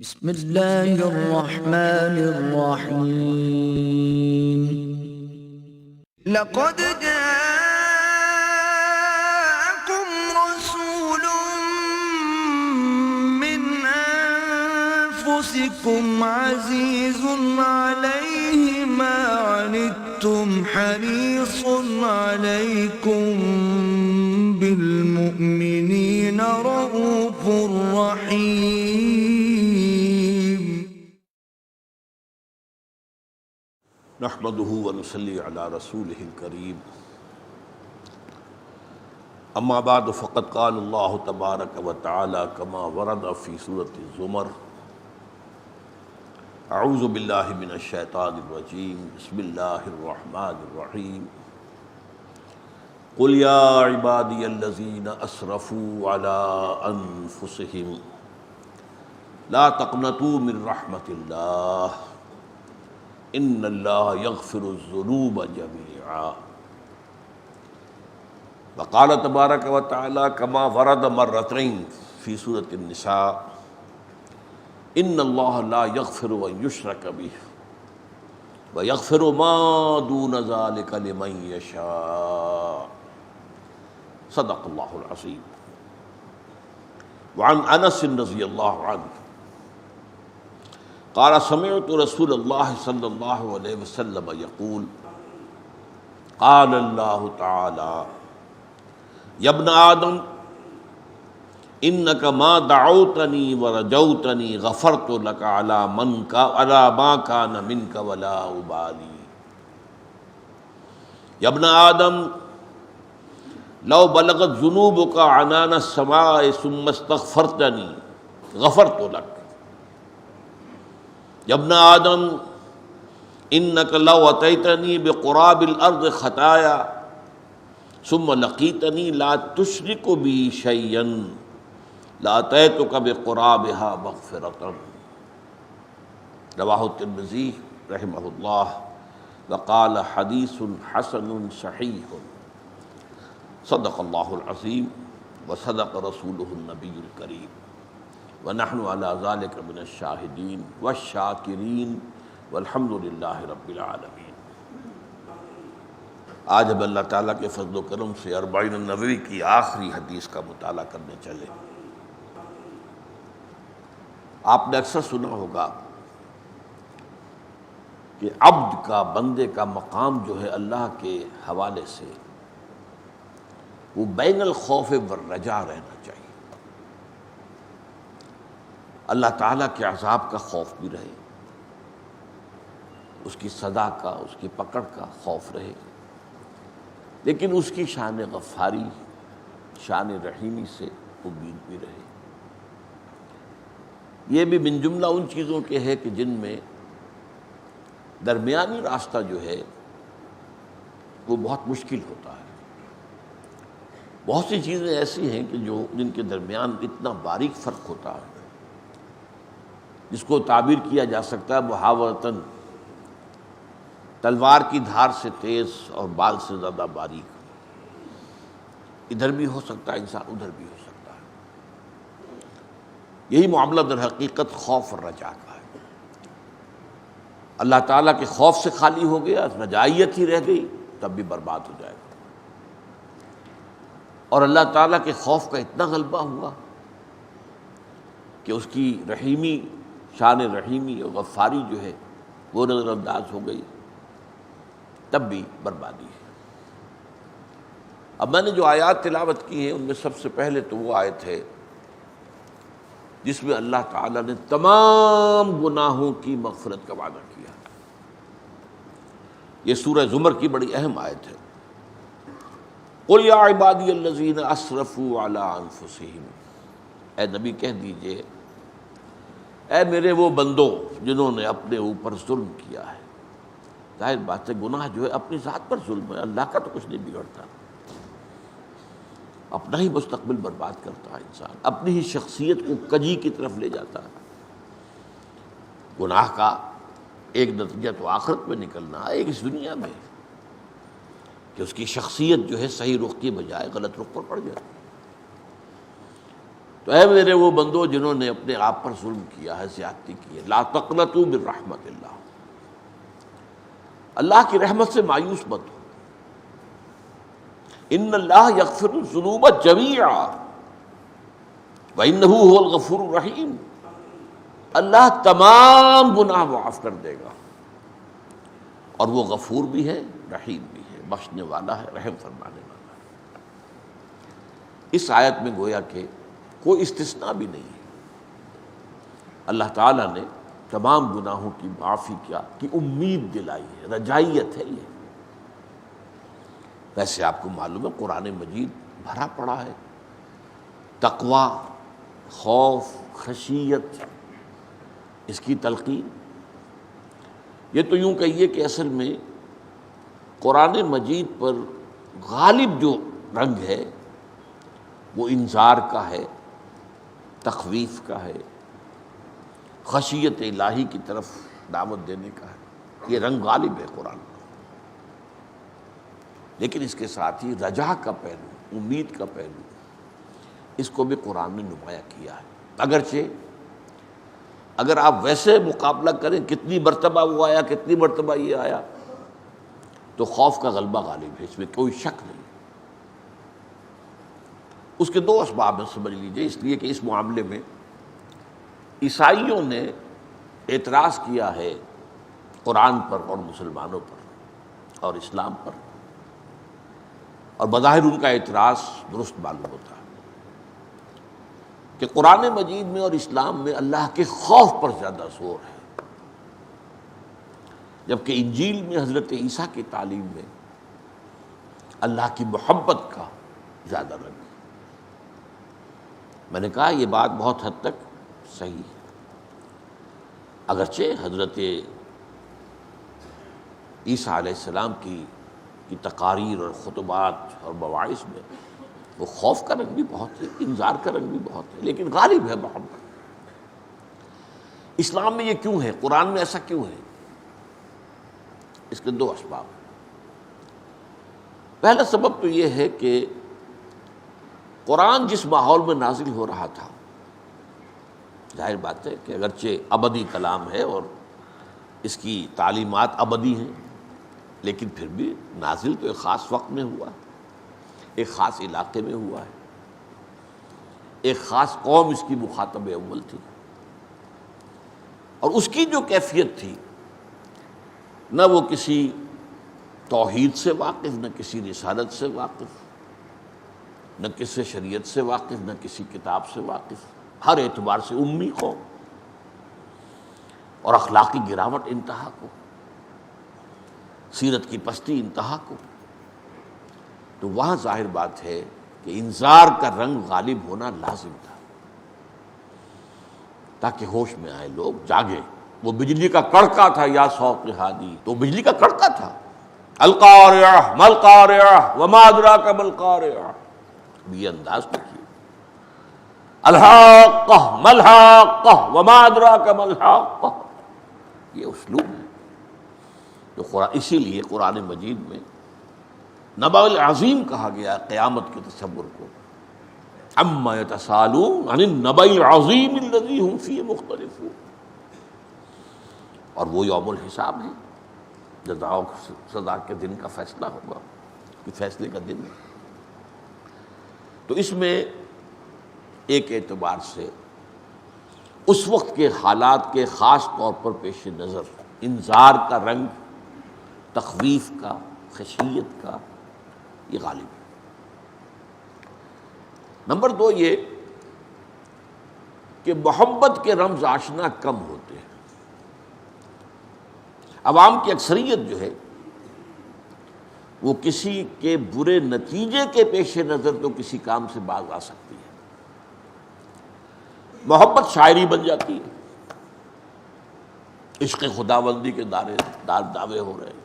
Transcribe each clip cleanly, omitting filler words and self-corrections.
بسم اللہ الرحمن الرحیم لقد جاءكم رسول من انفسكم عزيز عليه ما عنتم حريص عليكم بالمؤمنين رؤوف رحيم نحمده ونصلي على رسوله الكريم اما بعد فقد قال الله تبارك وتعالى كما ورد في سورة الزمر اعوذ بالله من الشيطان الرجيم بسم الله الرحمن الرحيم قل يا عبادي الذين اسرفوا على انفسهم لا تقنطوا من رحمة الله ان اللہ یغفر الذنوب جميعا وقال تبارک و تعالی کما ورد مرتين فی سورة النساء ان اللہ لا یغفر ان یشرک بہ ویغفر ما دون ذلک لمن یشاء صدق اللہ العظیم۔ وعن انس رضی اللہ عنہ قال سمعت رسول اللہ صلی اللہ علیہ وسلم یقول قال اللہ تعالی یا ابن آدم انک ما دعوتنی ورجوتنی غفرت لک علی ما کان منک ولا ابالی۔ یا ابن آدم لو بلغت ذنوبک عنان السماء ثم استغفرتنی غفرت لک۔ یا ابن آدم انک لو اتیتنی بقراب الارض خطایا ثم لقیتنی لا تشرک بی شیئا لاتیتک بقرابها مغفرۃ۔ رواہ الترمذی رحمہ اللہ وقال حدیث حسن صحیح۔ صدق اللہ العظیم وصدق رسولہ النبی الکریم ونحن على ذلك من الشاہدین والشاکرین والحمد للہ رب العالمین۔ آج ہم اللہ تعالیٰ کے فضل و کرم سے اربعین النووی کی آخری حدیث کا مطالعہ کرنے چلے۔ آپ نے اکثر سنا ہوگا کہ عبد کا، بندے کا مقام جو ہے اللہ کے حوالے سے وہ بین الخوف والرجاء رہنا چاہیے۔ اللہ تعالیٰ کے عذاب کا خوف بھی رہے، اس کی سزا کا، اس کی پکڑ کا خوف رہے، لیکن اس کی شان غفاری، شان رحیمی سے امید بھی رہے۔ یہ بھی من جملہ ان چیزوں کے ہے کہ جن میں درمیانی راستہ جو ہے وہ بہت مشکل ہوتا ہے۔ بہت سی چیزیں ایسی ہیں کہ جن کے درمیان اتنا باریک فرق ہوتا ہے جس کو تعبیر کیا جا سکتا ہے محاورتاً تلوار کی دھار سے تیز اور بال سے زیادہ باریک، ادھر بھی ہو سکتا ہے انسان، ادھر بھی ہو سکتا ہے۔ یہی معاملہ در حقیقت خوف اور رجا کا ہے۔ اللہ تعالیٰ کے خوف سے خالی ہو گیا، رجائیت ہی رہ گئی، تب بھی برباد ہو جائے گا۔ اور اللہ تعالیٰ کے خوف کا اتنا غلبہ ہوا کہ اس کی رحیمی، شان رحیمی اور غفاری جو ہے وہ نظر انداز ہو گئی، تب بھی بربادی ہے۔ اب میں نے جو آیات تلاوت کی ہیں ان میں سب سے پہلے تو وہ آیت ہے جس میں اللہ تعالیٰ نے تمام گناہوں کی مغفرت کا وعدہ کیا۔ یہ سورہ زمر کی بڑی اہم آیت ہے۔ قل یا عبادی الذین اسرفوا علی انفسہم، اے نبی کہہ دیجئے اے میرے وہ بندوں جنہوں نے اپنے اوپر ظلم کیا ہے۔ ظاہر بات ہے گناہ جو ہے اپنی ذات پر ظلم ہے، اللہ کا تو کچھ نہیں بگڑتا، اپنا ہی مستقبل برباد کرتا ہے انسان، اپنی ہی شخصیت کو کجی کی طرف لے جاتا ہے۔ گناہ کا ایک نتیجہ تو آخرت میں نکلنا ہے، ایک اس دنیا میں کہ اس کی شخصیت جو ہے صحیح رخ کی بجائے غلط رخ پر پڑ جاتی ہے۔ تو تو اے میرے وہ بندو جنہوں نے اپنے آپ پر ظلم کیا ہے، زیادتی کی ہے، لا تقنطوا من رحمت اللہ، اللہ کی رحمت سے مایوس مت ہو، ان اللہ یغفر الذنوب جمیعا وانہ هو الغفور الرحیم، اللہ تمام گناہ معاف کر دے گا، اور وہ غفور بھی ہے، رحیم بھی ہے، بخشنے والا ہے، رحم فرمانے والا ہے۔ اس آیت میں گویا کہ کوئی استثناء بھی نہیں ہے، اللہ تعالیٰ نے تمام گناہوں کی معافی کی امید دلائی ہے، رجائیت ہے یہ۔ ویسے آپ کو معلوم ہے قرآن مجید بھرا پڑا ہے تقویٰ، خوف، خشیت، اس کی تلقین۔ یہ تو یوں کہیے کہ اصل میں قرآن مجید پر غالب جو رنگ ہے وہ انذار کا ہے، تخویف کا ہے، خشیت الہی کی طرف دعوت دینے کا ہے، یہ رنگ غالب ہے قرآن میں۔ لیکن اس کے ساتھ ہی رجا کا پہلو، امید کا پہلو، اس کو بھی قرآن نے نمایاں کیا ہے۔ اگرچہ اگر آپ ویسے مقابلہ کریں کتنی مرتبہ وہ آیا، کتنی مرتبہ یہ آیا، تو خوف کا غلبہ غالب ہے، اس میں کوئی شک نہیں۔ اس کے دو اسباب ہیں، سمجھ لیجئے، اس لیے کہ اس معاملے میں عیسائیوں نے اعتراض کیا ہے قرآن پر اور مسلمانوں پر اور اسلام پر، اور بظاہر ان کا اعتراض درست معلوم ہوتا ہے کہ قرآن مجید میں اور اسلام میں اللہ کے خوف پر زیادہ زور ہے، جبکہ انجیل میں حضرت عیسیٰ کی تعلیم میں اللہ کی محبت کا زیادہ رنگ ہے۔ میں نے کہا یہ بات بہت حد تک صحیح ہے، اگرچہ حضرت عیسیٰ علیہ السلام کی تقاریر اور خطبات اور مواعظ میں وہ خوف کا رنگ بھی بہت ہے، انذار کا رنگ بھی بہت ہے، لیکن غالب ہے محبت۔ اسلام میں یہ کیوں ہے، قرآن میں ایسا کیوں ہے؟ اس کے دو اسباب ہیں۔ پہلا سبب تو یہ ہے کہ قرآن جس ماحول میں نازل ہو رہا تھا، ظاہر بات ہے کہ اگرچہ ابدی کلام ہے اور اس کی تعلیمات ابدی ہیں، لیکن پھر بھی نازل تو ایک خاص وقت میں ہوا ہے، ایک خاص علاقے میں ہوا ہے، ایک خاص قوم اس کی مخاطب اول تھی، اور اس کی جو کیفیت تھی، نہ وہ کسی توحید سے واقف، نہ کسی رسالت سے واقف، نہ کسی شریعت سے واقف، نہ کسی کتاب سے واقف، ہر اعتبار سے امی قوم، اور اخلاقی گراوٹ انتہا کو، سیرت کی پستی انتہا کو۔ تو وہاں ظاہر بات ہے کہ انذار کا رنگ غالب ہونا لازم تھا، تاکہ ہوش میں آئے، لوگ جاگے۔ وہ بجلی کا کڑکا تھا، یا سوق ہادی، تو بجلی کا کڑکا تھا، القارعہ ما القارعہ وما ادراک ما القارعہ، یہ انداز دیکھیے، الحاقہ ما الحاقہ وما ادراک ما الحاقہ، یہ اسلوب ہے۔ تو اسی لیے قرآن مجید میں نبأ العظیم کہا گیا قیامت کے تصور کو، عما یتساءلون عن النبأ العظیم الذی هم فیہ مختلفون، اور وہ یوم الحساب ہے، جزا و سزا کے دن کا فیصلہ ہوگا، کہ فیصلے کا دن ہے۔ تو اس میں ایک اعتبار سے اس وقت کے حالات کے خاص طور پر پیش نظر انذار کا رنگ، تخویف کا، خشیت کا، یہ غالب ہے۔ نمبر دو یہ کہ محبت کے رمز آشنا کم ہوتے ہیں۔ عوام کی اکثریت جو ہے وہ کسی کے برے نتیجے کے پیش نظر تو کسی کام سے باز آ سکتی ہے، محبت شاعری بن جاتی ہے، عشق خداوندی کے دعوے ہو رہے ہیں،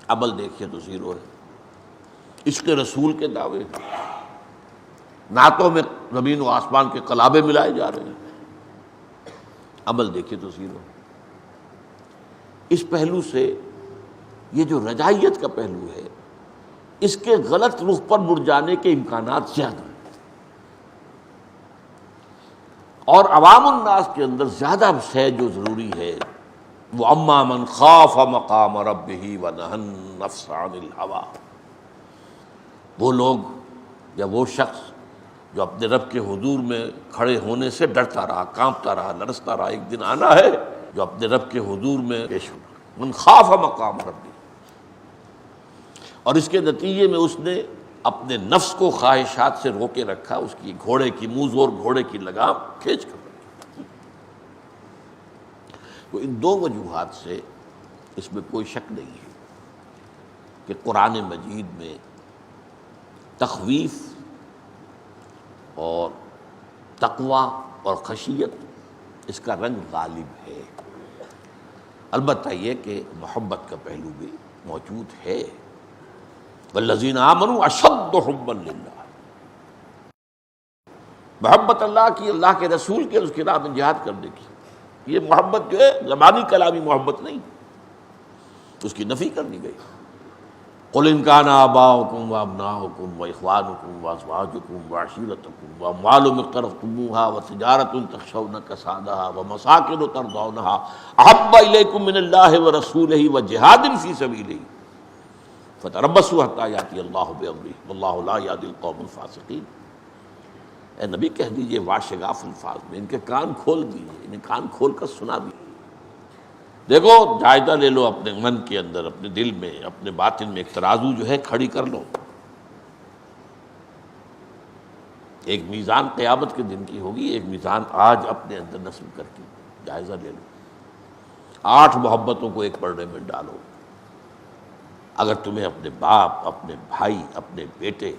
عمل دیکھیے تو زیرو ہے، عشق رسول کے دعوے، نعتوں میں زمین و آسمان کے قلابے ملائے جا رہے ہیں، عمل دیکھیے تو زیرو ہے۔ اس پہلو سے یہ جو رجائیت کا پہلو ہے، اس کے غلط رخ پر مڑ جانے کے امکانات زیادہ ہیں۔ اور عوام الناس کے اندر زیادہ سے جو ضروری ہے وہ اما من خاف مقام ربہ ونہى النفس عن الہوى، وہ لوگ یا وہ شخص جو اپنے رب کے حضور میں کھڑے ہونے سے ڈرتا رہا، کانپتا رہا، لرزتا رہا، ایک دن آنا ہے جو اپنے رب کے حضور میں پیش ہونا، من خاف مقام ربہ، اور اس کے نتیجے میں اس نے اپنے نفس کو خواہشات سے روکے رکھا، اس کی گھوڑے کی منہ زور گھوڑے کی لگام کھینچ کر رکھی۔ تو ان دو وجوہات سے اس میں کوئی شک نہیں ہے کہ قرآن مجید میں تخویف اور تقوی اور خشیت اس کا رنگ غالب ہے۔ البتہ یہ کہ محبت کا پہلو بھی موجود ہے، والذین آمنوا اشد حبا للہ، محبت اللہ کی، اللہ کے رسول کے، اس کی راہ میں جہاد کرنے کی۔ یہ محبت جو ہے زبانی کلامی محبت نہیں، اس کی نفی کرنی گئی۔ قل ان کان آباؤکم وابناؤکم واخوانکم وازواجکم وعشیرتکم واموال اقترفتموها وتجارۃ تخشون کسادها ومساکن ترضونها احب الیکم من اللہ ورسولہ وجہاد فی سبیلہ فتربصوا حتی یأتی اللہ بامرہ واللہ لا یہدی القوم الفاسقین۔ اے نبی کہہ دیجئے واشگاف الفاظ میں، ان کے کان کھول دیجئے، انہیں کان کھول کر سنا دیجئے۔ دیکھو جائزہ لے لو اپنے من کے اندر، اپنے دل میں، اپنے باطن میں ایک ترازو جو ہے کھڑی کر لو، ایک میزان قیامت کے دن کی ہوگی، ایک میزان آج اپنے اندر نصب کر کے جائزہ لے لو۔ 8 محبتوں کو ایک پردے میں ڈالو۔ اگر تمہیں اپنے باپ، اپنے بھائی، اپنے بیٹے،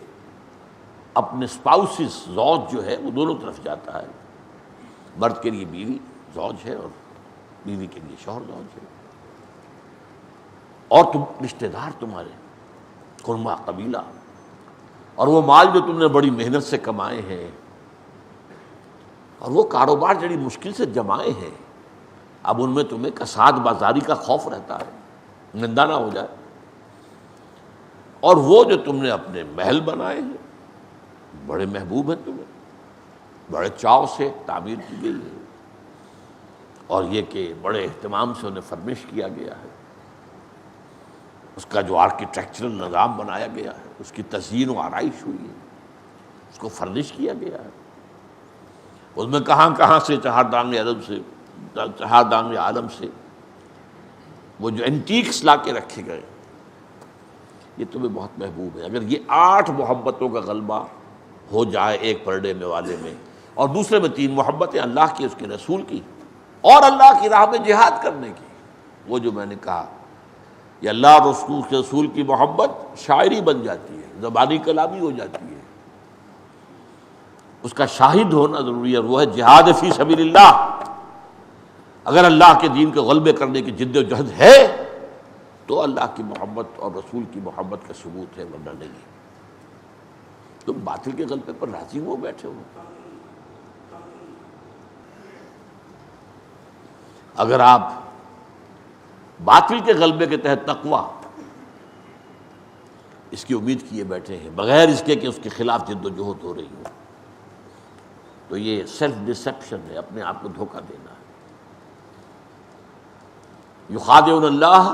اپنے اسپاؤسز، زوج جو ہے وہ دونوں طرف جاتا ہے، مرد کے لیے بیوی زوج ہے اور بیوی کے لیے شوہر زوج ہے، اور تم رشتہ دار تمہارے قرمہ قبیلہ، اور وہ مال جو تم نے بڑی محنت سے کمائے ہیں، اور وہ کاروبار جڑی مشکل سے جمائے ہیں، اب ان میں تمہیں کساد بازاری کا خوف رہتا ہے، نندا نہ ہو جائے، اور وہ جو تم نے اپنے محل بنائے ہیں بڑے محبوب ہیں تمہیں، بڑے چاؤ سے تعمیر کی گئی ہے، اور یہ کہ بڑے اہتمام سے انہیں فرمش کیا گیا ہے، اس کا جو آرکیٹیکچرل نظام بنایا گیا ہے، اس کی تزئین و آرائش ہوئی ہے، اس کو فرنش کیا گیا ہے، اس میں کہاں کہاں سے چہاردانگ عالم سے وہ جو اینٹیکس لا کے رکھے گئے، یہ تمہیں بہت محبوب ہے۔ اگر یہ 8 محبتوں کا غلبہ ہو جائے ایک پردے میں والے میں، اور دوسرے میں 3 محبتیں اللہ کی، اس کے رسول کی، اور اللہ کی راہ میں جہاد کرنے کی، وہ جو میں نے کہا یہ اللہ اور اس کے رسول کی محبت شاعری بن جاتی ہے، زبانی کلامی ہو جاتی ہے، اس کا شاہد ہونا ضروری ہے، اور وہ ہے جہاد فی سبیل اللہ۔ اگر اللہ کے دین کے غلبے کرنے کی جد و جہد ہے تو اللہ کی محبت اور رسول کی محبت کا ثبوت ہے، ورنہ نہیں ہے۔ تم باطل کے غلبے پر راضی ہو بیٹھے ہو۔ اگر آپ باطل کے غلبے کے تحت تقوی اس کی امید کیے بیٹھے ہیں بغیر اس کے کہ اس کے خلاف جد و جہد ہو رہی ہو، تو یہ سیلف ڈسیپشن ہے، اپنے آپ کو دھوکہ دینا ہے۔ یخادعون اللہ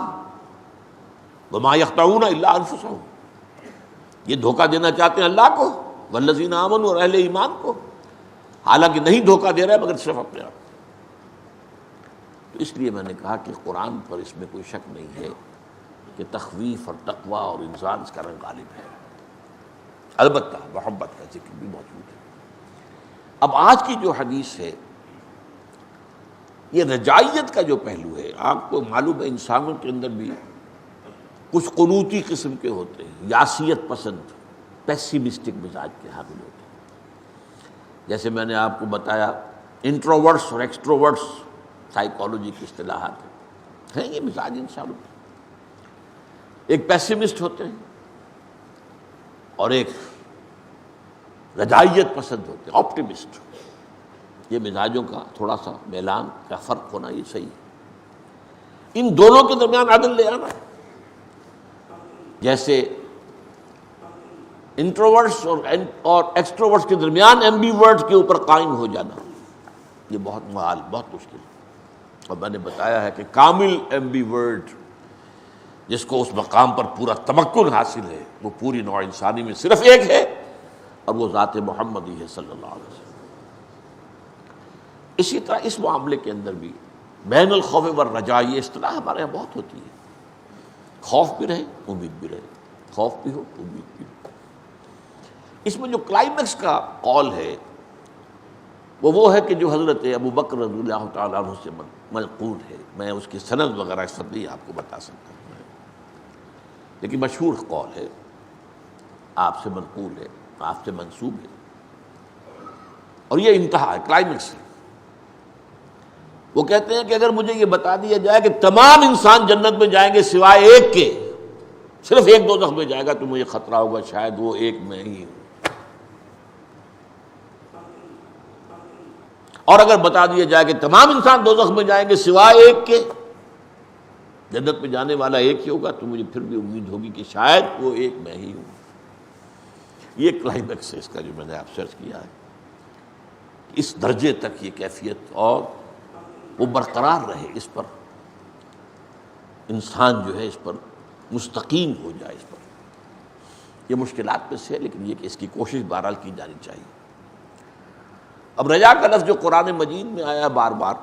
وما یخدعون الا انفسہم، یہ دھوکہ دینا چاہتے ہیں اللہ کو، والذین آمنوا، اور اہل ایمان کو، حالانکہ نہیں دھوکہ دے رہے مگر صرف اپنے آپ۔ تو اس لیے میں نے کہا کہ قرآن پر اس میں کوئی شک نہیں ہے کہ تخویف اور تقوی اور انذار اس کا رنگ غالب ہے، البتہ محبت کا ذکر بھی موجود ہے۔ اب آج کی جو حدیث ہے یہ رجائیت کا جو پہلو ہے، آپ کو معلوم ہے انسانوں کے اندر بھی کچھ قنوطی قسم کے ہوتے ہیں، یاسیت پسند، پیسیمسٹک مزاج کے حامل ہوتے ہیں۔ جیسے میں نے آپ کو بتایا انٹروورٹس اور ایکسٹروورٹس سائیکالوجی کی اصطلاحات ہیں، یہ مزاج انسانوں کے، ایک پیسیمسٹ ہوتے ہیں اور ایک رجائیت پسند ہوتے ہیں، آپٹیمسٹ۔ یہ مزاجوں کا تھوڑا سا میلان کا فرق ہونا یہ صحیح ہے، ان دونوں کے درمیان عدل لے آنا ہے۔ جیسے انٹروورٹس اور ایکسٹروورٹس کے درمیان ایمبیورٹ کے اوپر قائم ہو جانا، یہ بہت محال، بہت مشکل. اور میں نے بتایا ہے کہ کامل ایمبی ورڈ جس کو اس مقام پر پورا تمکن حاصل ہے وہ پوری نوع انسانی میں صرف ایک ہے، اور وہ ذات محمدی ہے صلی اللہ علیہ وسلم. اسی طرح اس معاملے کے اندر بھی بین الخوف والرجاء یہ اصطلاح ہمارے یہاں بہت ہوتی ہے. خوف بھی رہے امید بھی رہے، خوف بھی ہو امید بھی ہو. اس میں جو کلائمیکس کا قول ہے وہ ہے کہ جو حضرت ابو بکر رضی اللہ تعالیٰ عنہ سے منقول ہے. میں اس کی سند وغیرہ اس وقت نہیں آپ کو بتا سکتا ہوں، لیکن مشہور قول ہے، آپ سے منقول ہے، آپ سے منسوب ہے، اور یہ انتہا ہے، کلائمیکس ہے. وہ کہتے ہیں کہ اگر مجھے یہ بتا دیا جائے کہ تمام انسان جنت میں جائیں گے سوائے ایک کے، صرف ایک دوزخ میں جائے گا، تو مجھے خطرہ ہوگا شاید وہ ایک میں ہی ہوں. اور اگر بتا دیا جائے کہ تمام انسان دوزخ میں جائیں گے سوائے ایک کے، جنت میں جانے والا ایک ہی ہوگا، تو مجھے پھر بھی امید ہوگی کہ شاید وہ ایک میں ہی ہوں. یہ کلائمیکس ہے اس کا جو میں نے آپ سرچ کیا ہے. اس درجے تک یہ کیفیت اور وہ برقرار رہے، اس پر انسان جو ہے اس پر مستقیم ہو جائے، اس پر یہ مشکلات میں سے ہے، لیکن یہ کہ اس کی کوشش بہرحال کی جانی چاہیے. اب رجا کا لفظ جو قرآن مجید میں آیا بار بار،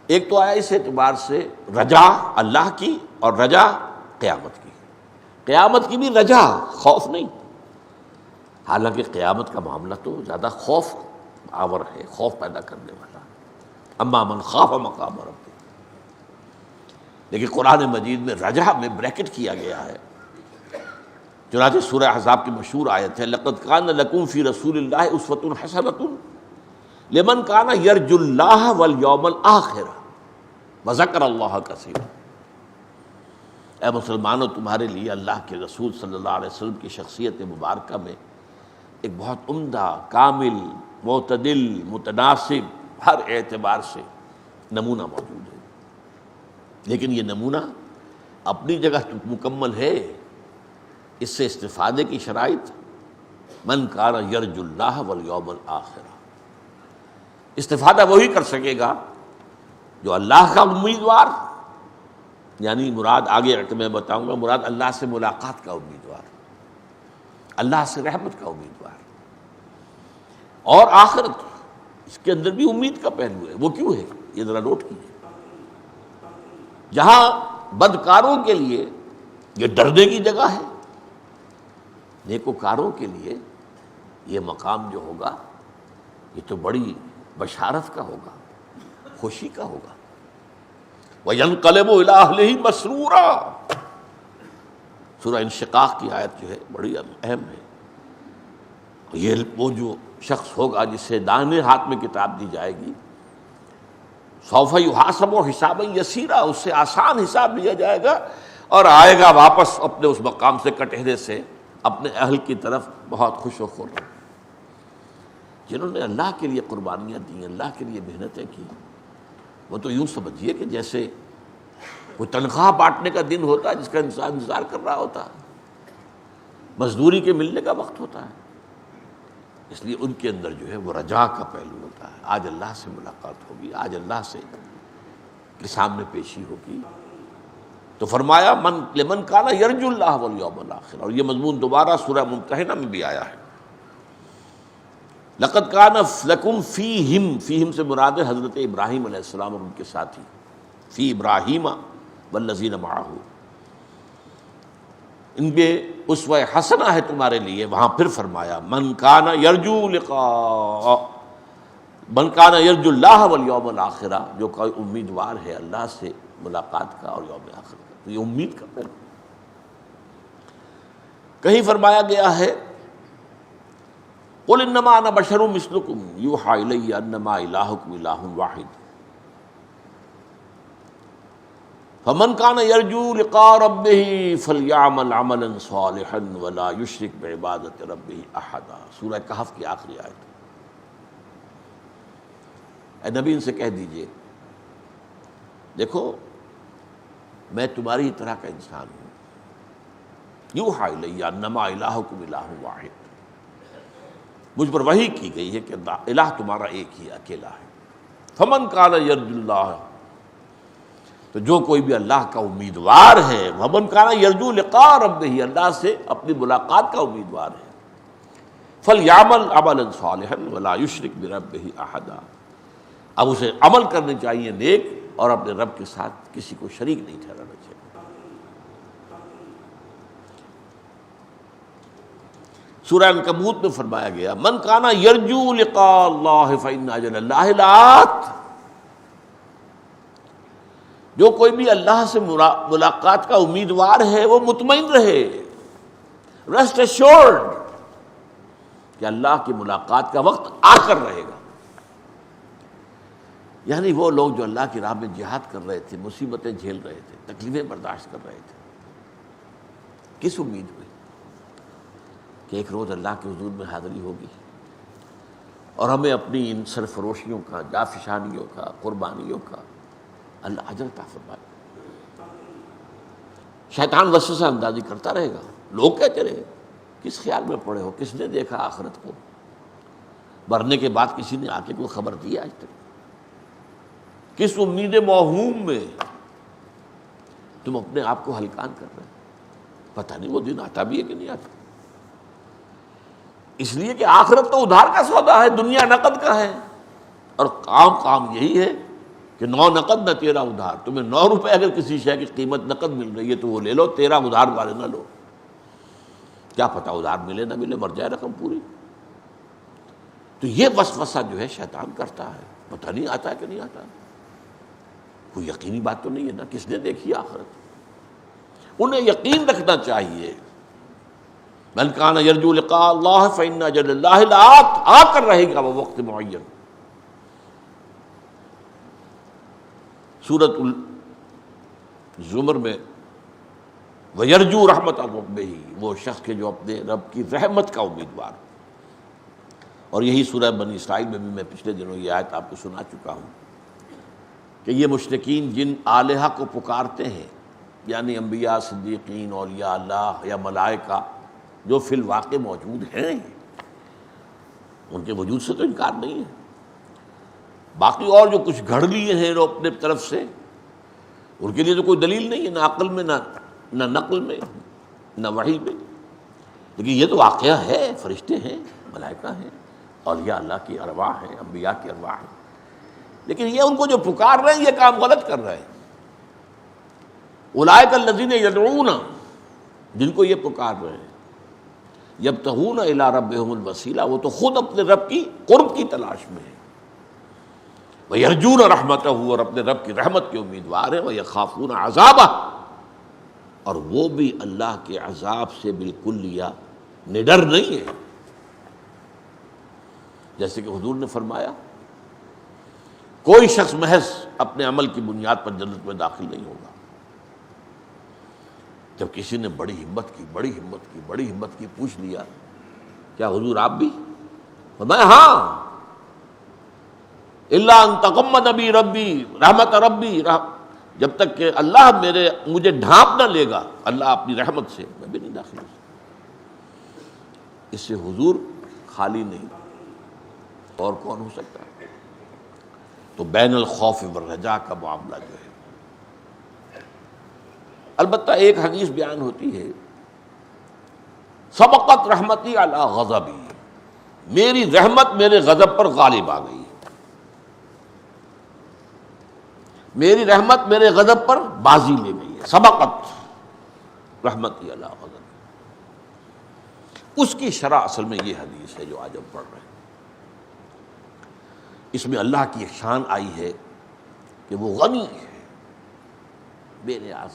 ایک تو آیا اس اعتبار سے رجا اللہ کی اور رجا قیامت کی. قیامت کی بھی رجا، خوف نہیں، حالانکہ قیامت کا معاملہ تو زیادہ خوف آور ہے، خوف پیدا کرنے والا. اما من خاف مقام ربہ، لیکن قرآن مجید میں رجا میں بریکٹ کیا گیا ہے. چنانچہ سورہ احزاب کی مشہور آیت ہے، لقد کان لکم فی رسول اللہ اسوۃ حسنۃ لمن کان یرجو اللہ والیوم الآخر وذکر اللہ کثیرا. اے مسلمانوں، تمہارے لیے اللہ کے رسول صلی اللہ علیہ وسلم کی شخصیت مبارکہ میں ایک بہت عمدہ، کامل، معتدل، متناسب ہر اعتبار سے نمونہ موجود ہے. لیکن یہ نمونہ اپنی جگہ مکمل ہے، اس سے استفادے کی شرائط من کان یرجو اللہ والیوم الآخر. استفادہ وہی کر سکے گا جو اللہ کا امیدوار، یعنی مراد آگے میں بتاؤں گا، مراد اللہ سے ملاقات کا امیدوار، اللہ سے رحمت کا امیدوار، اور آخرت اس کے اندر بھی امید کا پہلو ہے. وہ کیوں ہے یہ ذرا نوٹ کیجیے. جہاں بدکاروں کے لیے یہ ڈرنے کی جگہ ہے، نیکوکاروں کے لیے یہ مقام جو ہوگا یہ تو بڑی بشارت کا ہوگا، خوشی کا ہوگا. وَيَنْقَلِبُ إِلَىٰ أَهْلِهِ مَسْرُورًا. سورہ انشقاق کی آیت جو ہے بڑی اہم ہے. یہ وہ جو شخص ہوگا جسے دائیں ہاتھ میں کتاب دی جائے گی، سوف یحاسب حسابا یسیرا، اس سے آسان حساب لیا جائے گا، اور آئے گا واپس اپنے اس مقام سے کٹہرے سے اپنے اہل کی طرف بہت خوش و خرم. جنہوں نے اللہ کے لیے قربانیاں دی، اللہ کے لیے محنتیں کی، وہ تو یوں سمجھیے کہ جیسے کوئی تنخواہ بانٹنے کا دن ہوتا ہے جس کا انسان انتظار کر رہا ہوتا ہے، مزدوری کے ملنے کا وقت ہوتا ہے. اس لیے ان کے اندر جو ہے وہ رجا کا پہلو ہوتا ہے. آج اللہ سے ملاقات ہوگی، آج اللہ سے کے سامنے پیشی ہوگی. تو فرمایا من لمن کان یرجو اللہ والیوم الآخر. اور یہ مضمون دوبارہ سورہ ممتحنہ میں بھی آیا ہے. لقد کان لکم فیہم، فیہم سے مراد ہے حضرت ابراہیم علیہ السلام اور ان کے ساتھی، فی ابراہیم والذین معہ، ان میں اسوہ حسنہ ہے تمہارے لیے. وہاں پھر فرمایا من کان یرجو لقاء، من کان یرجو اللہ والیوم الآخر، جو کوئی امیدوار ہے اللہ سے ملاقات کا اور یوم آخر کا. تو یہ امید کا پہلو. کہیں فرمایا گیا ہے قل انما انا بشر مثلکم یوحی الی انما الہکم الہ واحد فمن کان یرجو لقاء ربہ فلیعمل عملا صالحا ولا یشرک بعبادۃ ربہ احدا. سورہ کہف کی آخری آیت. اے نبی ان سے کہہ دیجئے، دیکھو میں تمہاری طرح کا انسان ہوں، یوحی الی انما الہکم الہ واحد. مجھ پر وحی کی گئی ہے کہ الہ تمہارا ایک ہی اکیلا ہے۔ فمن کان یرجو اللہ، تو جو کوئی بھی اللہ کا امیدوار ہے، ومن کان یرجو لقاء ربہ، اللہ سے اپنی ملاقات کا امیدوار ہے، فلیعمل عملا صالحا ولا یشرک بربہ احدا، اب اسے عمل کرنے چاہیے نیک، اور اپنے رب کے ساتھ کسی کو شریک نہیں ٹھہرانا چاہیے۔ سورہ عنکبوت میں فرمایا گیا من کان یرجو لقاء اللہ فإن اجل اللہ لآت، جو کوئی بھی اللہ سے ملاقات کا امیدوار ہے وہ مطمئن رہے، ریسٹ ایشورڈ کہ اللہ کی ملاقات کا وقت آ کر رہے گا۔ یعنی وہ لوگ جو اللہ کی راہ میں جہاد کر رہے تھے، مصیبتیں جھیل رہے تھے، تکلیفیں برداشت کر رہے تھے، کس امید میں کہ ایک روز اللہ کے حضور میں حاضری ہوگی اور ہمیں اپنی ان سرفروشیوں کا، جافشانیوں کا، قربانیوں کا اللہ اجر عطا فرمائے۔ شیطان وسوسہ اندازی کرتا رہے گا، لوگ کہتے رہے کس خیال میں پڑے ہو، کس نے دیکھا آخرت کو، مرنے کے بعد کسی نے آ کے کوئی خبر دی آج تک، کس امید موہوم میں تم اپنے آپ کو ہلکان کر رہے ہیں، پتہ نہیں وہ دن آتا بھی ہے کہ نہیں آتا۔ اس لیے کہ آخرت تو ادھار کا سودا ہے، دنیا نقد کا ہے، اور کام یہی ہے کہ 9 نقد نہ 13 ادھار۔ تمہیں 9 روپے اگر کسی شے کی قیمت نقد مل رہی ہے تو وہ لے لو، 13 ادھار والے نہ لو، کیا پتہ ادھار ملے نہ ملے، مر جائے رقم پوری۔ تو یہ وسوسہ جو ہے شیطان کرتا ہے، پتہ نہیں آتا ہے کہ نہیں آتا، کوئی یقینی بات تو نہیں ہے نا، کس نے دیکھی آخرت۔ انہیں یقین رکھنا چاہیے من کان یرجو لقاء اللہ فإن اجل اللہ لآت، آ کر رہے گا وہ وقت معین۔ سورۃ الزمر میں وَيَرْجُو رَحْمَتَ رَبِّهِ، وہ شخص کے جو اپنے رب کی رحمت کا امیدوار، اور یہی سورہ بنی اسرائیل میں بھی میں پچھلے دنوں یہ آیت آپ کو سنا چکا ہوں کہ یہ مشرکین جن آلہہ کو پکارتے ہیں، یعنی انبیاء، صدیقین، اولیاء اللہ یا ملائکہ جو فی الواقع موجود ہیں، ان کے وجود سے تو انکار نہیں ہے، باقی اور جو کچھ گھڑ لیے ہیں وہ اپنے طرف سے، ان کے لیے تو کوئی دلیل نہیں ہے، نہ عقل میں، نہ نقل میں، نہ وحی میں، لیکن یہ تو واقعہ ہے، فرشتے ہیں، ملائکہ ہیں، اولیاء اللہ کی ارواح ہیں، انبیاء کی ارواح ہیں، لیکن یہ ان کو جو پکار رہے ہیں یہ کام غلط کر رہے ہیں۔ اولئک الذین یدعون، جن کو یہ پکار رہے ہیں، یبتغون الی ربہم الوسیلہ، وہ تو خود اپنے رب کی قرب کی تلاش میں ہے، وَيَرْجُونَ رَحْمَتَهُ، اور اپنے رب کی رحمت کے امیدوار ہیں، وَيَخَافُونَ عَذَابَهُ، اور وہ بھی اللہ کے عذاب سے بالکل نڈر نہیں ہے۔ جیسے کہ حضور نے فرمایا کوئی شخص محض اپنے عمل کی بنیاد پر جنت میں داخل نہیں ہوگا۔ جب کسی نے بڑی ہمت کی پوچھ لیا کیا حضور آپ بھی؟ فرمایا ہاں، الا ان تغمد بی ربی رحمت ربی، جب تک کہ اللہ مجھے ڈھانپ نہ لے گا اللہ اپنی رحمت سے، میں بھی نہیں داخل ہوں۔ اس سے حضور خالی نہیں، اور کون ہو سکتا ہے؟ تو بین الخوف والرجاء کا معاملہ جو ہے، البتہ ایک حدیث بیان ہوتی ہے سبقت رحمتی علی غضبی، میری رحمت میرے غضب پر غالب آ گئی، میری رحمت میرے غضب پر بازی لے گئی ہے، سبقت رحمتی علی غضبی۔ اس کی شرح اصل میں یہ حدیث ہے جو آج ہم پڑھ رہے ہیں، اس میں اللہ کی ایک شان آئی ہے کہ وہ غنی ہے، بے نیاز،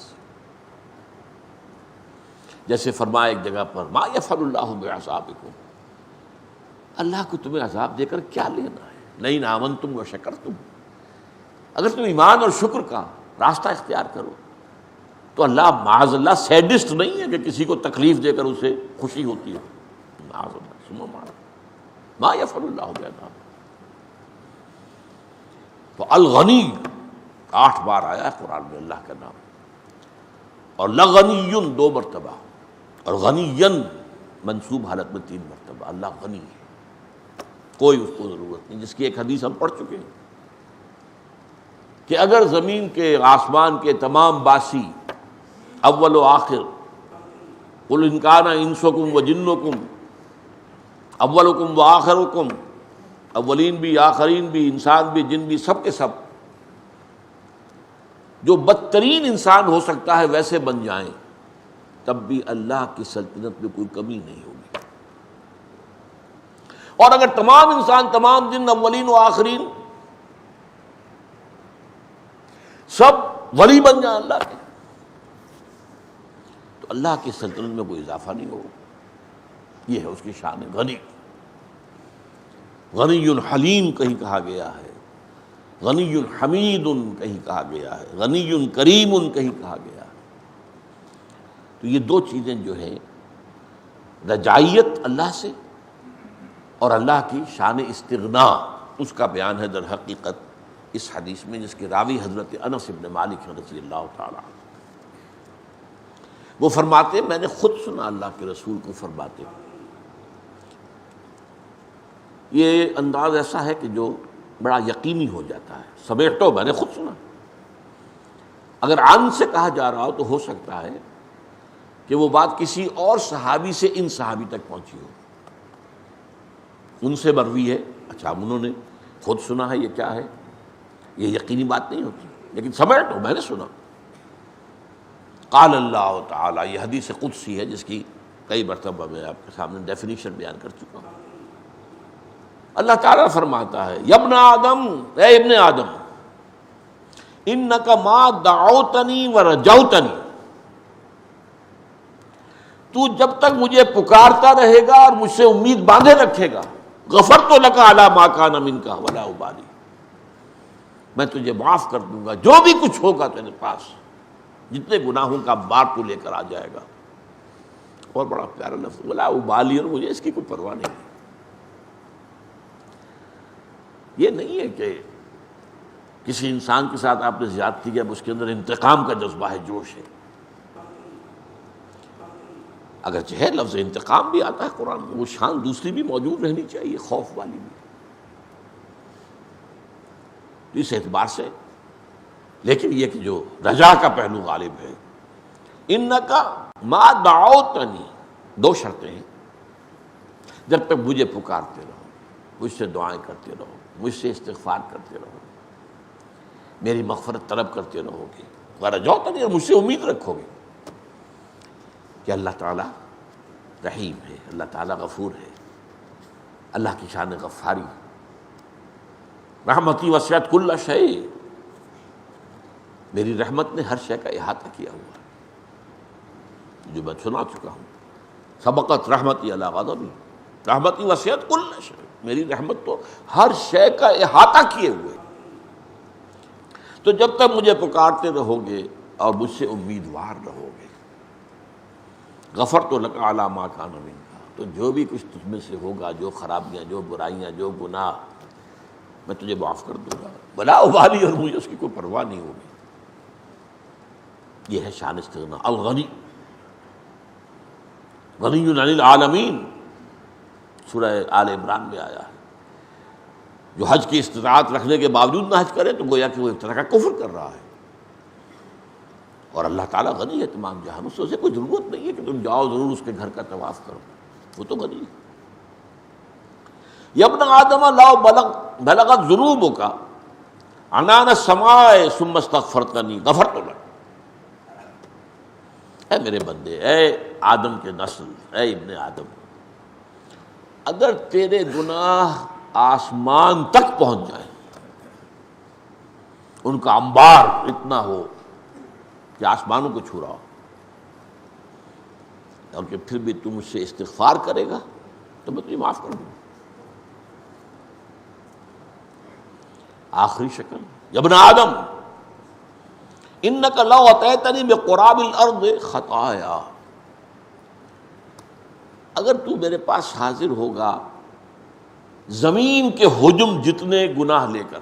جیسے فرمایا ایک جگہ پر ما یفعل اللہ بعذابکم، اللہ کو تمہیں عذاب دے کر کیا لینا ہے، لئن آمنتم وشکرتم، اگر تم ایمان اور شکر کا راستہ اختیار کرو تو اللہ معاذ اللہ سیڈسٹ نہیں ہے کہ کسی کو تکلیف دے کر اسے خوشی ہوتی ہے، معاذ اللہ ثم معاذ، ما یفعل اللہ بعذابکم۔ تو الغنی 8 بار آیا ہے قرآن میں اللہ کا نام، اور لغنی 2 مرتبہ، اور غنی منصوب حالت میں 3 مرتبہ، اللہ غنی ہے۔ کوئی اس کو ضرورت نہیں، جس کی ایک حدیث ہم پڑھ چکے ہیں کہ اگر زمین کے آسمان کے تمام باسی اول و آخر، قل ان کان انسکم و جنکم اولکم و آخرکم، اولین بھی آخرین بھی انسان بھی جن بھی سب کے سب جو بدترین انسان ہو سکتا ہے ویسے بن جائیں، تب بھی اللہ کی سلطنت میں کوئی کمی نہیں ہوگی۔ اور اگر تمام انسان، تمام جن، اولین و آخرین سب ولی بن جائیں اللہ کے، تو اللہ کی سلطنت میں کوئی اضافہ نہیں ہوگا۔ یہ ہے اس کی شان غنی۔ غنی حلیم کہیں کہا گیا ہے، غنی حمید کہیں کہا گیا ہے، غنی کریم کہیں کہا گیا ہے۔ تو یہ دو چیزیں جو ہیں، رجائیت اللہ سے اور اللہ کی شان استغنا، اس کا بیان ہے در حقیقت اس حدیث میں، جس کے راوی حضرت انس بن مالک رضی اللہ تعالی عنہ۔ وہ فرماتے میں نے خود سنا اللہ کے رسول کو فرماتے۔ یہ انداز ایسا ہے کہ جو بڑا یقینی ہو جاتا ہے، سمیٹو میں نے خود سنا۔ اگر عن سے کہا جا رہا ہو تو ہو سکتا ہے کہ وہ بات کسی اور صحابی سے ان صحابی تک پہنچی ہو، ان سے مروی ہے، اچھا انہوں نے خود سنا ہے، یہ کیا ہے، یہ یقینی بات نہیں ہوتی، لیکن سمیٹو میں نے سنا۔ قال اللہ تعالی، یہ حدیث قدسی ہے جس کی کئی مرتبہ میں آپ کے سامنے ڈیفینیشن بیان کر چکا ہوں۔ اللہ تعالیٰ فرماتا ہے، یا ابن آدم، اے ابن آدم، انک ما دعوتنی ورجوتنی، تو جب تک مجھے پکارتا رہے گا اور مجھ سے امید باندھے رکھے گا، غفرت لک علی ما کان منک ولا ابالی، میں تجھے معاف کر دوں گا جو بھی کچھ ہوگا تیرے پاس، جتنے گناہوں کا بار تو لے کر آ جائے گا۔ اور بڑا پیارا لفظ، ولا ابالی، اور مجھے اس کی کوئی پرواہ نہیں۔ یہ نہیں ہے کہ کسی انسان کے ساتھ آپ نے زیادتی کی، اب اس کے اندر انتقام کا جذبہ ہے، جوش ہے۔ اگرچہ ہے لفظ انتقام بھی آتا ہے قرآن میں، وہ شان دوسری بھی موجود رہنی چاہیے، خوف والی بھی، اس اعتبار سے۔ لیکن یہ کہ جو رجا کا پہلو غالب ہے، انکا ما دعوتنی، دو شرطیں ہیں، جب تک مجھے پکارتے رہو، مجھ سے دعائیں کرتے رہو، مجھ سے استغفار کرتے رہو، میری مغفرت طلب کرتے رہو گے، ورجوتنی، اور مجھ سے امید رکھو گے کہ اللہ تعالیٰ رحیم ہے، اللہ تعالیٰ غفور ہے، اللہ کی شان غفاری، رحمتی وسعت کل شیء، میری رحمت نے ہر شے کا احاطہ کیا ہوا ہے، جو میں سنا چکا ہوں۔ سبقت رحمتی علی غضبی، رحمتی وسعت کل شیء، میری رحمت تو ہر شے کا احاطہ کیے ہوئے۔ تو جب تک مجھے پکارتے رہو گے اور مجھ سے امیدوار رہو گے، غفرت لک علی ما کان منک، تو جو بھی کچھ تجھ میں سے ہوگا، جو خرابیاں، جو برائیاں، جو گناہ، میں تجھے معاف کر دوں گا، ولا ابالی، اور مجھے اس کی کوئی پرواہ نہیں ہوگی۔ یہ ہے شان استغنا، الغنی، غنی عن العالمین، سورہ آل عمران میں آیا ہے۔ جو حج کی استطاعت رکھنے کے باوجود نہ حج کرے تو گویا کہ وہ ایک طرح کا کفر کر رہا ہے، اور اللہ تعالیٰ غنی ہے تمام جہان، اس سے کوئی ضرورت نہیں ہے کہ تم جاؤ ضرور اس کے گھر کا طواف کرو، وہ تو غنی ہے۔ یا ابن آدم لو بلغت ذنوبک عنان السماء ثم استغفرتنی غفرت لک، اے میرے بندے، اے آدم کے نسل، اے ابن آدم، اگر تیرے گناہ آسمان تک پہنچ جائیں، ان کا انبار اتنا ہو کہ آسمانوں کو چھو رہا ہو، اور کہ پھر بھی تم مجھ سے استغفار کرے گا تو میں تجھے معاف کر دوں گا۔ آخری شکل، یا ابن آدم انک لو اتیتنی بقراب الارض خطایا، اگر تو میرے پاس حاضر ہوگا زمین کے حجم جتنے گناہ لے کر،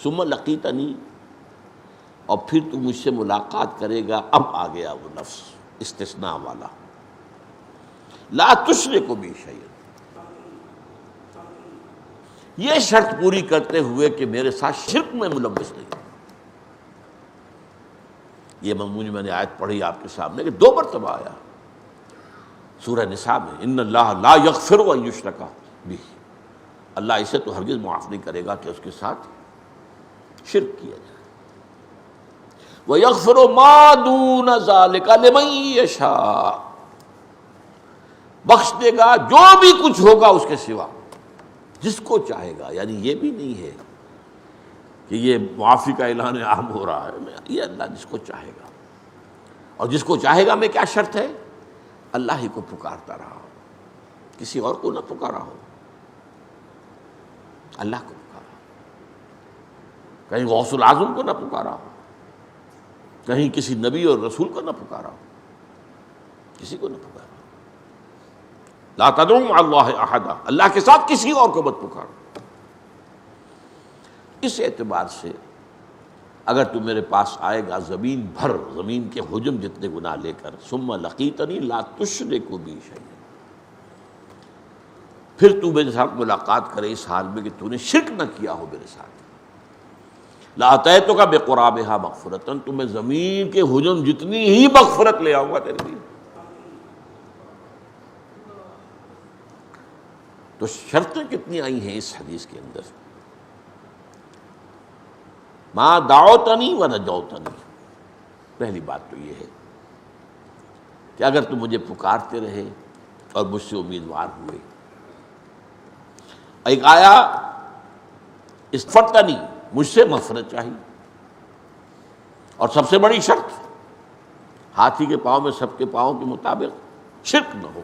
ثم لقیتنی، اور پھر تو مجھ سے ملاقات کرے گا، اب آ گیا وہ لفظ استثناء والا، لا تشرک بی شیئا، یہ شرط پوری کرتے ہوئے کہ میرے ساتھ شرک میں ملوث نہیں۔ یہ مضمون میں نے آیت پڑھی آپ کے سامنے کہ 2 مرتبہ آیا سورہ نساء میں، ان اللہ لا یغفر ان یشرک بہ، اللہ اسے تو ہرگز معاف نہیں کرے گا کہ اس کے ساتھ شرک کیا جائے۔ وَيَغْفِرُ مَا دُونَ ذَلِكَ لِمَن يَشَاءُ، بخش دے گا جو بھی کچھ ہوگا اس کے سوا جس کو چاہے گا۔ یعنی یہ بھی نہیں ہے کہ یہ معافی کا اعلان عام ہو رہا ہے، یہ اللہ جس کو چاہے گا، اور جس کو چاہے گا میں کیا شرط ہے؟ اللہ ہی کو پکارتا رہا ہو، کسی اور کو نہ پکارا ہو، اللہ کو پکارا، کہیں غوث العظم کو نہ پکارا ہو، کہیں کسی نبی اور رسول کو نہ پکارا ہو، کسی کو نہ پکارا۔ لا تدعوا مع اللہ احدا، اللہ کے ساتھ کسی اور کو مت پکارو۔ اس اعتبار سے اگر تو میرے پاس آئے گا زمین بھر، زمین کے حجم جتنے گناہ لے کر، ثم لقیتنی لا تشرک بی شیئا، پھر تو میرے ساتھ ملاقات کرے اس حال میں کہ تو نے شرک نہ کیا ہو میرے ساتھ، لَأَتَيْتُكَ بِقُرَابِهَا مَغْفِرَةً، تو میں زمین کے حجم جتنی ہی مغفرت لے آؤں گا تیرے لیے۔ تو شرطیں کتنی آئی ہیں اس حدیث کے اندر، ما دعوتنی و نجوتنی۔ پہلی بات تو یہ ہے کہ اگر تم مجھے پکارتے رہے اور مجھ سے امیدوار ہوئے۔ ایک آیا استفتنی، مجھ سے مغفرت چاہیے، اور سب سے بڑی شرط ہاتھی کے پاؤں میں سب کے پاؤں کے مطابق شرک نہ ہو۔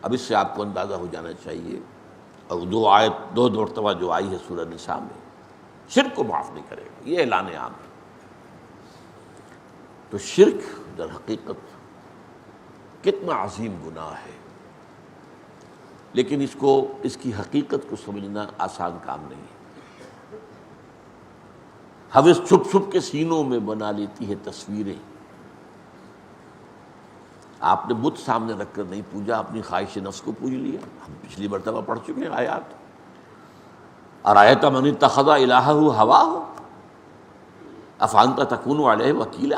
اب اس سے آپ کو اندازہ ہو جانا چاہیے، اور 2 مرتبہ جو آئی ہے سورہ نساء میں، شرک کو معاف نہیں کرے گا، یہ اعلان عام ہے۔ تو شرک در حقیقت کتنا عظیم گناہ ہے، لیکن اس کی حقیقت کو سمجھنا آسان کام نہیں ہے۔ ہوس چھپ چھپ کے سینوں میں بنا لیتی ہے تصویریں۔ آپ نے بت سامنے رکھ کر نہیں پوجا، اپنی خواہش نفس کو پوج لیا۔ ہم پچھلی مرتبہ پڑھ چکے ہیں آیات، ارأیت من اتخذ الہہ ہواہ افانت تکون علیہ وکیلا۔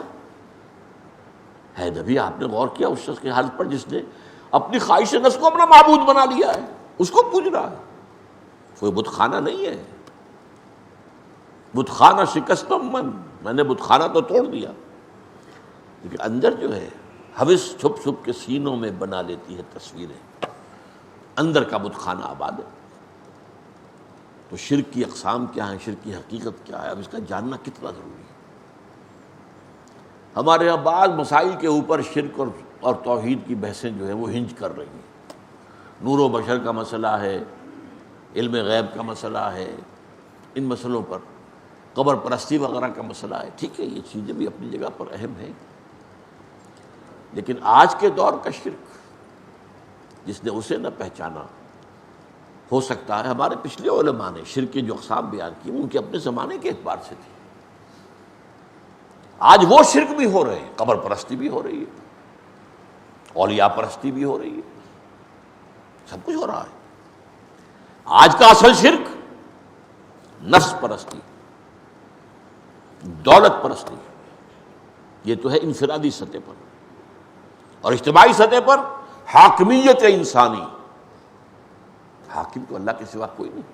ہے نبی، آپ نے غور کیا اس شخص کے حال پر جس نے اپنی خواہش نفس کو اپنا معبود بنا لیا ہے، اس کو پوج رہا ہے۔ کوئی بت خانہ نہیں ہے، بت خانہ شکستم میں نے بت خانہ تو توڑ دیا، لیکن اندر جو ہے ہوس چھپ چھپ کے سینوں میں بنا لیتی ہے تصویریں، اندر کا بت خانہ آباد ہے۔ تو شرک کی اقسام کیا ہیں، شرک کی حقیقت کیا ہے، اب اس کا جاننا کتنا ضروری ہے۔ ہمارے یہاں بعض مسائل کے اوپر شرک اور توحید کی بحثیں جو ہیں وہ ہنج کر رہی ہیں۔ نور و بشر کا مسئلہ ہے، علم غیب کا مسئلہ ہے، ان مسئلوں پر قبر پرستی وغیرہ کا مسئلہ ہے۔ ٹھیک ہے، یہ چیزیں بھی اپنی جگہ پر اہم ہیں، لیکن آج کے دور کا شرک جس نے اسے نہ پہچانا، ہو سکتا ہے ہمارے پچھلے علماء نے شرک کی جو اقسام بیان کی ان کے اپنے زمانے کے اعتبار سے تھی، آج وہ شرک بھی ہو رہے ہیں، قبر پرستی بھی ہو رہی ہے، اولیاء پرستی بھی ہو رہی ہے، سب کچھ ہو رہا ہے۔ آج کا اصل شرک نفس پرستی، دولت پرستی، یہ تو ہے انفرادی سطح پر، اور اجتماعی سطح پر حاکمیت انسانی، حاکم تو اللہ کے سوا کوئی نہیں،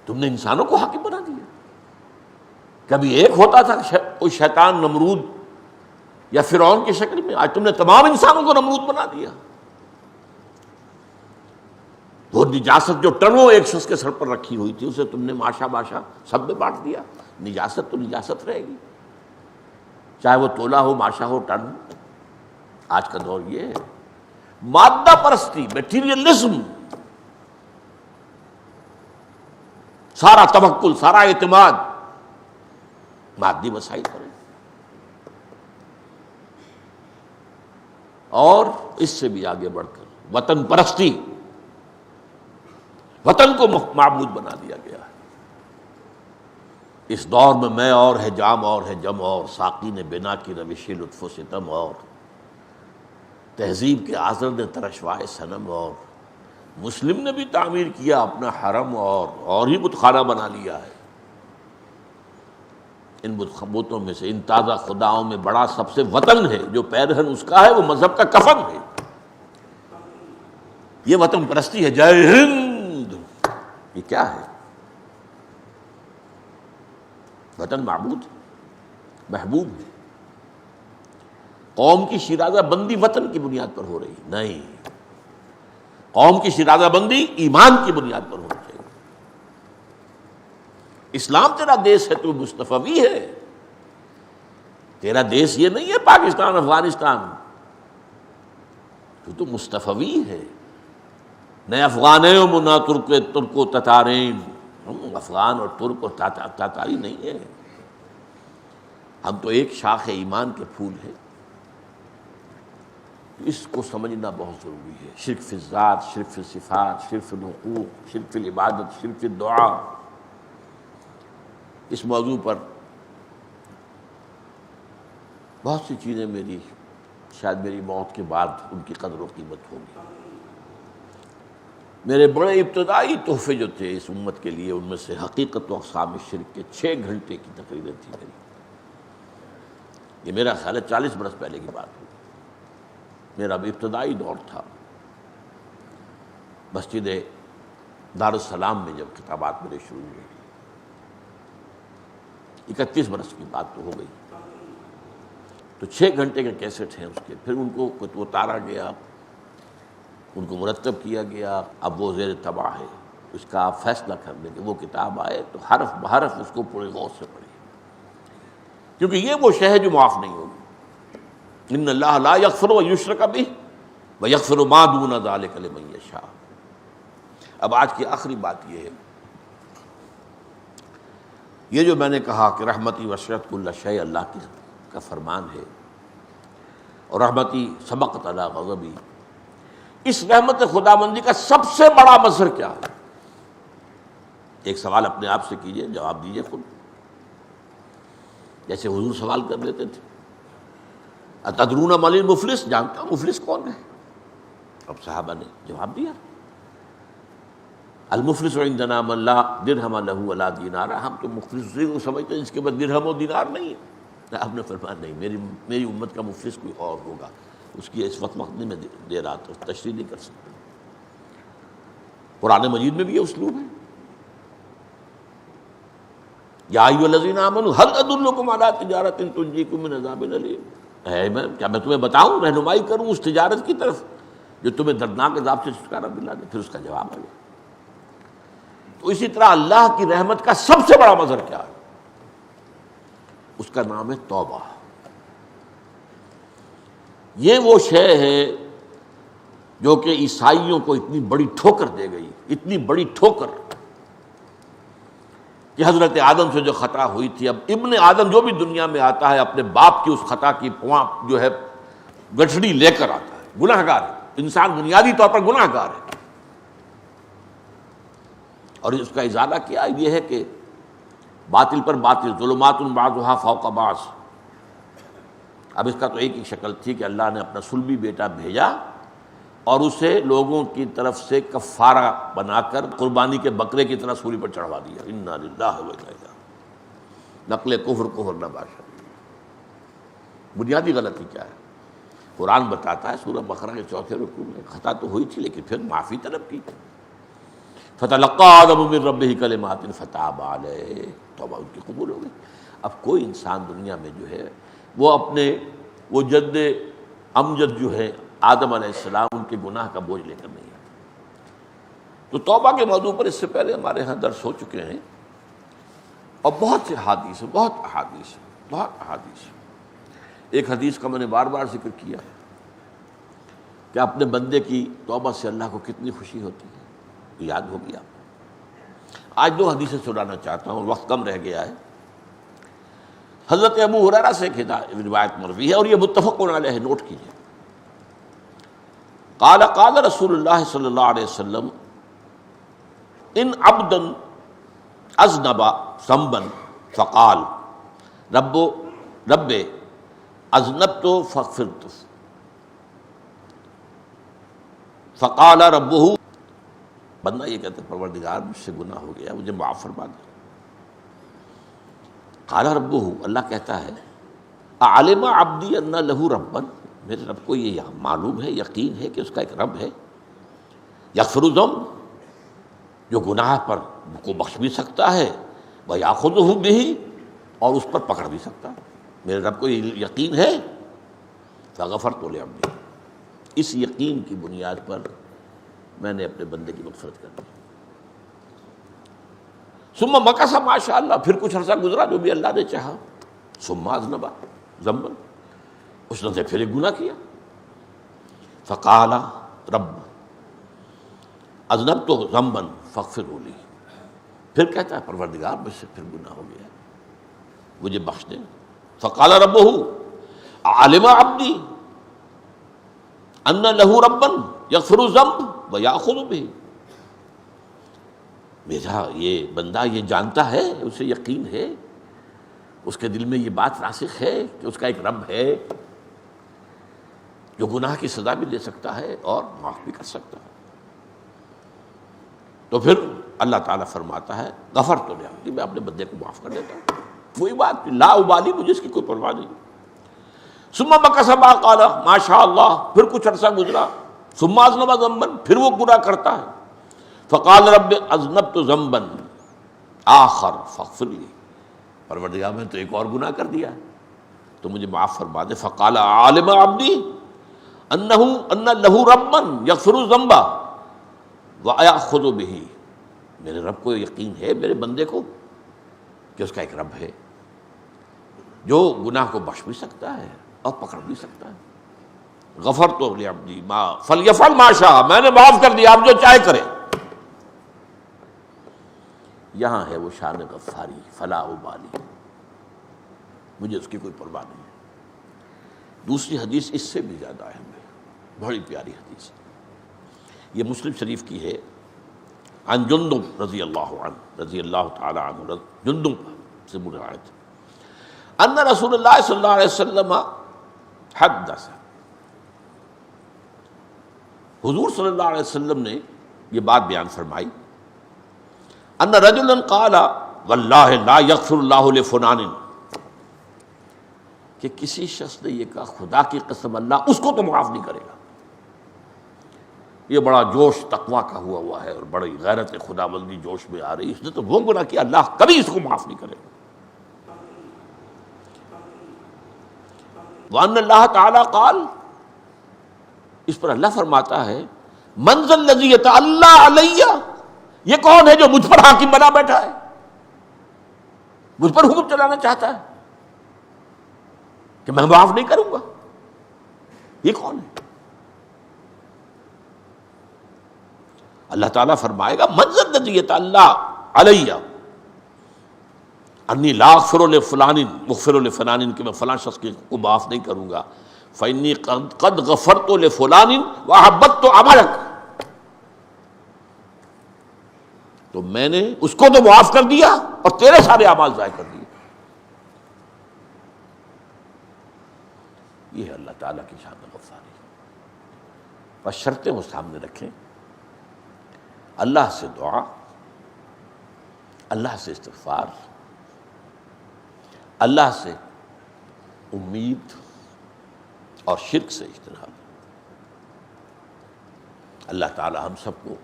تم نے انسانوں کو حاکم بنا دیا۔ کبھی ایک ہوتا تھا کوئی شیطان نمرود یا فرعون کی شکل میں، آج تم نے تمام انسانوں کو نمرود بنا دیا۔ وہ نجاست جو ٹنوں ایک شخص کے سر پر رکھی ہوئی تھی اسے تم نے ماشا ماشا سب میں بانٹ دیا۔ نجاست تو نجاست رہے گی، چاہے وہ تولا ہو، ماشا ہو، ٹن۔ آج کا دور یہ ہے، مادہ پرستی، میٹیریلزم، سارا توکل، سارا اعتماد مادی وسائل پر ہے، اور اس سے بھی آگے بڑھ کر وطن پرستی، وطن کو معبود بنا دیا گیا ہے۔ اس دور میں اور ہے جام اور ہے جم اور، ساقی نے بنا کی روش لطف و ستم اور، تہذیب کے آزر نے ترشوائے صنم، اور مسلم نے بھی تعمیر کیا اپنا حرم اور ہی بت خانہ بنا لیا ہے۔ ان بتوں میں سے، ان تازہ خداؤں میں بڑا سب سے وطن ہے، جو پیرہن اس کا ہے وہ مذہب کا کفن ہے۔ یہ وطن پرستی ہے، جے ہند، یہ کیا ہے؟ وطن معبود، محبوب ہے۔ قوم کی شیرازہ بندی وطن کی بنیاد پر ہو رہی ہے؟ نہیں، قوم کی شیرازہ بندی ایمان کی بنیاد پر ہونی چاہیے۔ اسلام تیرا دیس ہے، تو مصطفی ہے۔ تیرا دیس یہ نہیں ہے پاکستان افغانستان، تو مصطفی ہے۔ نہ افغانیم نہ ترک و تتاریم، ہم افغان اور ترک اور تاتاری نہیں ہے، ہم تو ایک شاخ ایمان کے پھول ہیں۔ اس کو سمجھنا بہت ضروری ہے۔ شرک فی الذات، شرک فی الصفات، شرک فی الحقوق، شرک فی العبادت، شرک فی الدعا، اس موضوع پر بہت سی چیزیں شاید میری موت کے بعد ان کی قدر و قیمت ہوگی۔ میرے بڑے ابتدائی تحفے جو تھے اس امت کے لیے، ان میں سے حقیقت و اقسام شرک کے 6 گھنٹے کی تقریریں تھی میری۔ یہ میرا خیال ہے 40 برس پہلے کی بات ہوئی، میرا بھی ابتدائی دور تھا۔ مسجد دارالسلام میں جب خطابات میرے شروع ہوئے، 31 برس کی بات تو ہو گئی، تو 6 گھنٹے کے کیسٹ ہیں اس کے، پھر ان کو اتارا گیا، ان کو مرتب کیا گیا، اب وہ زیر طبع ہے، اس کا آپ فیصلہ کر لیں کہ وہ کتاب آئے تو حرف بحرف اس کو پورے غور سے پڑھیں، کیونکہ یہ وہ شے ہے جو معاف نہیں ہوگی۔ ان اللہ لا یغفر ان یشرک بہ ویغفر ما دون ذلک لمن یشاء۔ اب آج کی آخری بات یہ ہے، یہ جو میں نے کہا کہ رحمتی وسعت کل شیء، اللہ کا فرمان ہے، اور رحمتی سبقت علی غضبی، اس رحمت خداوندی کا سب سے بڑا مظہر کیا ہے؟ ایک سوال اپنے آپ سے کیجئے، جواب دیجئے خود، جیسے حضور سوال کر لیتے تھے، اتدرون من المفلس، جانتے ہو مفلس کون ہے؟ اب صحابہ نے جواب دیا، المفلس عندنا من لا درہم لہ ولا دینار، ہم تو مفلس کو سمجھتے ہیں جس کے بعد درہم و دینار نہیں ہے۔ آپ نے فرمایا نہیں، میری امت کا مفلس کوئی اور ہوگا، اس کی اس وقت نہیں میں دے رہا تو تشریح نہیں کر سکتا۔ قرآن مجید میں بھی یہ اسلوب ہے، یا ایھا الذین آمنوا ہل ادلکم علی تجارۃ تنجیکم من عذاب الیم، کیا میں تمہیں بتاؤں، رہنمائی کروں اس تجارت کی طرف جو تمہیں دردناک عذاب سے چھٹکارا دلا دے؟ پھر اس کا جواب ہے۔ تو اسی طرح اللہ کی رحمت کا سب سے بڑا مظہر کیا ہے؟ اس کا نام ہے توبہ۔ یہ وہ شے ہے جو کہ عیسائیوں کو اتنی بڑی ٹھوکر دے گئی، اتنی بڑی ٹھوکر کہ حضرت آدم سے جو خطا ہوئی تھی، اب ابن آدم جو بھی دنیا میں آتا ہے اپنے باپ کی اس خطا کی جو ہے گٹھڑی لے کر آتا ہے، گناہ گار ہے، انسان بنیادی طور پر گناہ گار ہے، اور اس کا ازالہ کیا یہ ہے کہ باطل پر باطل، ظلمات بعضها فوق بعض۔ اب اس کا تو ایک ہی شکل تھی کہ اللہ نے اپنا صلبی بیٹا بھیجا اور اسے لوگوں کی طرف سے کفارہ بنا کر قربانی کے بکرے کی طرح سولی پر چڑھوا دیا۔ انا للہ و انا الیہ راجعون۔ نقل کفر نہ باشا۔ بنیادی غلطی کیا ہے؟ قرآن بتاتا ہے سورہ بقرہ کے 4 رکوع میں، خطا تو ہوئی تھی لیکن پھر معافی طلب کی، فتلقى آدم من ربہ کلمات فتاب علیہ، توبہ ان کی قبول ہو گئی۔ اب کوئی انسان دنیا میں جو ہے وہ جد امجد جو ہے آدم علیہ السلام، ان کے گناہ کا بوجھ لے کر نہیں آتا۔ تو توبہ کے موضوع پر اس سے پہلے ہمارے ہاں درس ہو چکے ہیں، اور بہت سے حدیث، بہت احادیث۔ ایک حدیث کا میں نے بار بار ذکر کیا کہ اپنے بندے کی توبہ سے اللہ کو کتنی خوشی ہوتی ہے، یاد ہو گیا۔ آج 2 حدیثیں سنانا چاہتا ہوں، وقت کم رہ گیا ہے۔ حضرت ابو ہریرہ سے ایک روایت مروی ہے اور یہ متفق علیہ، نوٹ کیجیے۔ قال رسول اللہ صلی اللہ علیہ وسلم ان عبدا اذنب ذنبا فقال رب اذنبت فاغفرت، فقال ربہ، بندہ یہ کہتا ہے پروردگار مجھ سے گناہ ہو گیا، مجھے معاف فرما دے۔ قال ربہ، اللہ کہتا ہے علم عبدی ان لہ ربا، میرے رب کو یہ معلوم ہے، یقین ہے کہ اس کا ایک رب ہے، یغفر الذنب، جو گناہ پر کو بخش بھی سکتا ہے، ویأخذہ بہ، اور اس پر پکڑ بھی سکتا ہے، میرے رب کو یہ یقین ہے۔ فغفرت لعبدی، اس یقین کی بنیاد پر میں نے اپنے بندے کی مغفرت کر دی۔ ثم مکث ما شاء اللہ، پھر کچھ عرصہ گزرا جو بھی اللہ نے چاہا۔ ثم اذنب ذنبا، اس نے پھر ایک گناہ کیا۔ فقال رب اذنبت ذنبا فاغفر لی، پھر کہتا ہے پروردگار مجھ سے پھر گناہ ہو گیا، مجھے بخش دے۔ فقال ربہ علم عبدی ان لہ ربا یغفر الذنب ویأخذ بہ، میرا یہ بندہ یہ جانتا ہے، اسے یقین ہے، اس کے دل میں یہ بات راسخ ہے کہ اس کا ایک رب ہے جو گناہ کی سزا بھی دے سکتا ہے اور معاف بھی کر سکتا ہے۔ تو پھر اللہ تعالیٰ فرماتا ہے غفرت لعبدی، میں اپنے بندے کو معاف کر دیتا ہوں، وہی بات لا ابالی، مجھے اس کی کوئی پرواہ نہیں۔ ثم مکث ما قال ما شاء اللہ، پھر کچھ عرصہ گزرا۔ ثم اذنب ذنبا، پھر وہ گناہ کرتا ہے۔ فقال رب اذنبت ذنبا آخر فاغفر لی، پروردگار میں تو ایک اور گناہ کر دیا تو مجھے معاف فرما دے۔ فقال علم عبدی ان لہ ربا یغفر الذنب ویأخذ بہ، میرے رب کو یقین ہے، میرے بندے کو، کہ اس کا ایک رب ہے جو گناہ کو بخش بھی سکتا ہے اور پکڑ بھی سکتا ہے۔ غفرت لعبدی ما فلیفعل ما شاء، میں نے معاف کر دیا، آپ جو چاہے کرے۔ یہاں ہے وہ شان غفاری، فلا ابالی، مجھے اس کی کوئی پرواہ نہیں ہے۔ دوسری حدیث اس سے بھی زیادہ اہم ہے، بڑی پیاری حدیث ہے، یہ مسلم شریف کی ہے، عن جندب رضی اللہ تعالی عنہ، جندب سے روایت ان رسول اللہ صلی اللہ علیہ وسلم حدث، حضور صلی اللہ علیہ وسلم نے یہ بات بیان فرمائی، ان رجلا قال واللہ لا یغفر اللہ لفلان، کہ کسی شخص نے یہ کہا خدا کی قسم اللہ اس کو تو معاف نہیں کرے گا، یہ بڑا جوش تقویٰ کا ہوا ہے اور بڑی غیرت خدا بندی جوش میں آ رہی، اس نے تو وہ گناہ کیا اللہ کبھی اس کو معاف نہیں کرے گا۔ وَأَنَّ اللَّهَ تَعَالَى قَالَ، اس پر اللہ فرماتا ہے مَنْ ذَا الَّذِي يَتَعَلَّىٰ عَلَيَّ، یہ کون ہے جو مجھ پر حاکم بنا بیٹھا ہے، مجھ پر حکم چلانا چاہتا ہے کہ میں معاف نہیں کروں گا، یہ کون ہے؟ اللہ تعالیٰ فرمائے گا مَنْ ذَا الَّذِي يَتَعَلَّىٰ عَلَيَّ انی لا اغفر لفلان مغفر لفلان، کہ میں فلاں شخص کو معاف نہیں کروں گا، فانی قد غفرت لفلان واحببت عملک، تو میں نے اس کو تو معاف کر دیا اور تیرے سارے اعمال ضائع کر دیے۔ یہ ہے اللہ تعالیٰ کی شان غفاری، بس شرطیں وہ سامنے رکھیں، اللہ سے دعا، اللہ سے استغفار، اللہ سے امید اور شرک سے اجتناب۔ اللہ تعالی ہم سب کو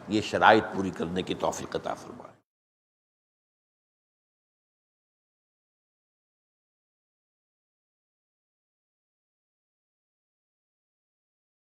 یہ شرائط پوری کرنے کی توفیق عطا فرمائے۔